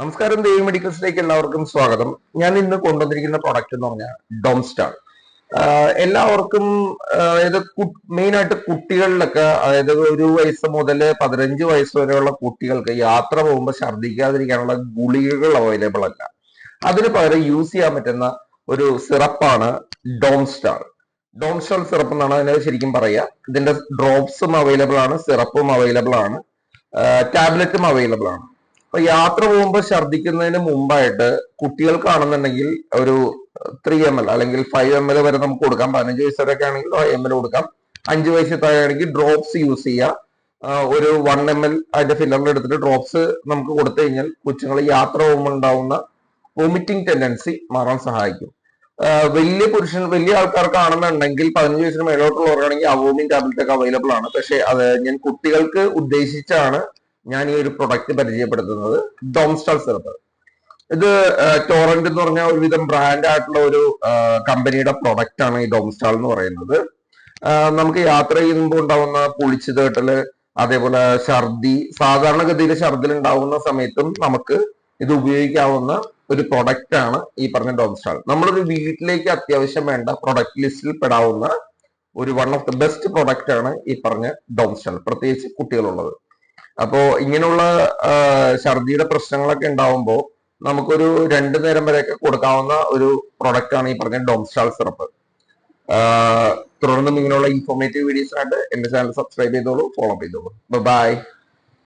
നമസ്കാരം, ദേവി മെഡിക്കൽസിലേക്ക് എല്ലാവർക്കും സ്വാഗതം. ഞാൻ ഇന്ന് കൊണ്ടുവന്നിരിക്കുന്ന പ്രൊഡക്റ്റ് എന്ന് പറഞ്ഞാൽ ഡോംസ്റ്റാർ. എല്ലാവർക്കും അതായത് മെയിൻ ആയിട്ട് കുട്ടികളിലൊക്കെ, അതായത് 1 വയസ്സ് മുതൽ 15 വയസ്സ് വരെയുള്ള കുട്ടികൾക്ക് യാത്ര പോകുമ്പോൾ ഛർദ്ദിക്കാതിരിക്കാനുള്ള ഗുളികകൾ അവൈലബിൾ അല്ല. അതിന് പകരം യൂസ് ചെയ്യാൻ പറ്റുന്ന ഒരു സിറപ്പാണ് ഡോംസ്റ്റാർ. ഡോംസ്റ്റാർ സിറപ്പ് എന്നാണ് അതിനെ ശരിക്കും പറയുക. ഇതിന്റെ ഡ്രോപ്സും അവൈലബിൾ ആണ്, സിറപ്പും അവൈലബിൾ ആണ്, ടാബ്ലറ്റും അവൈലബിൾ ആണ്. അപ്പൊ യാത്ര പോകുമ്പോൾ ഛർദ്ദിക്കുന്നതിന് മുമ്പായിട്ട് കുട്ടികൾക്കാണെന്നുണ്ടെങ്കിൽ ഒരു 3 ml അല്ലെങ്കിൽ 5 ml വരെ നമുക്ക് കൊടുക്കാം. 15 വയസ്സ് വരെയൊക്കെ ആണെങ്കിൽ 5 ml കൊടുക്കാം. 5 വയസ്സിൽ താഴെയാണെങ്കിൽ ഡ്രോപ്സ് യൂസ് ചെയ്യാം. ഒരു 1 ml അതിന്റെ ഫില്ലറിൽ എടുത്തിട്ട് ഡ്രോപ്സ് നമുക്ക് കൊടുത്തു കഴിഞ്ഞാൽ കൊച്ചുങ്ങൾ യാത്ര പോകുമ്പോൾ ഉണ്ടാവുന്ന വോമിറ്റിംഗ് ടെൻഡൻസി മാറാൻ സഹായിക്കും. വലിയ ആൾക്കാർക്കാണെന്നുണ്ടെങ്കിൽ 15 വയസ്സിന് മേലോട്ടുള്ളവർക്കാണെങ്കിൽ അവോമിൻ ടാബ്ലറ്റ് ഒക്കെ അവൈലബിൾ ആണ്. പക്ഷെ അത് ഞാൻ കുട്ടികൾക്ക് ഉദ്ദേശിച്ചാണ് ഞാൻ ഈ ഒരു പ്രൊഡക്റ്റ് പരിചയപ്പെടുത്തുന്നത്, ഡോംസ്റ്റാർ സിറപ്പ്. ഇത് ടോറന്റ് എന്ന് പറഞ്ഞ ഒരുവിധം ബ്രാൻഡ് ആയിട്ടുള്ള ഒരു കമ്പനിയുടെ പ്രൊഡക്റ്റ് ആണ് ഈ ഡോംസ്റ്റാർ എന്ന് പറയുന്നത്. നമുക്ക് യാത്ര ചെയ്യുമ്പോൾ ഉണ്ടാവുന്ന പൊളിച്ചു തേട്ടല്, അതേപോലെ ഛർദി, സാധാരണഗതിയിൽ ഛർദിൽ ഉണ്ടാവുന്ന സമയത്തും നമുക്ക് ഇത് ഉപയോഗിക്കാവുന്ന ഒരു പ്രൊഡക്റ്റ് ആണ് ഈ പറഞ്ഞ ഡോംസ്റ്റാർ. നമ്മളൊരു വീട്ടിലേക്ക് അത്യാവശ്യം വേണ്ട പ്രൊഡക്റ്റ് ലിസ്റ്റിൽ പെടാവുന്ന ഒരു one of the best product ആണ് ഈ പറഞ്ഞ ഡോംസ്റ്റാർ, പ്രത്യേകിച്ച് കുട്ടികളുള്ളത്. അപ്പോ ഇങ്ങനെയുള്ള ഛർദിയുടെ പ്രശ്നങ്ങളൊക്കെ ഉണ്ടാവുമ്പോൾ നമുക്കൊരു 2 നേരം വരെയൊക്കെ കൊടുക്കാവുന്ന ഒരു പ്രൊഡക്റ്റ് ആണ് ഈ പറഞ്ഞ ഡോംസ്റ്റാർ സിറപ്പ്. തുടർന്നും ഇങ്ങനെയുള്ള ഇൻഫോർമേറ്റീവ് വീഡിയോസിനായിട്ട് എന്റെ ചാനൽ സബ്സ്ക്രൈബ് ചെയ്തോളൂ, ഫോളോ ചെയ്തോളൂ. ബൈ.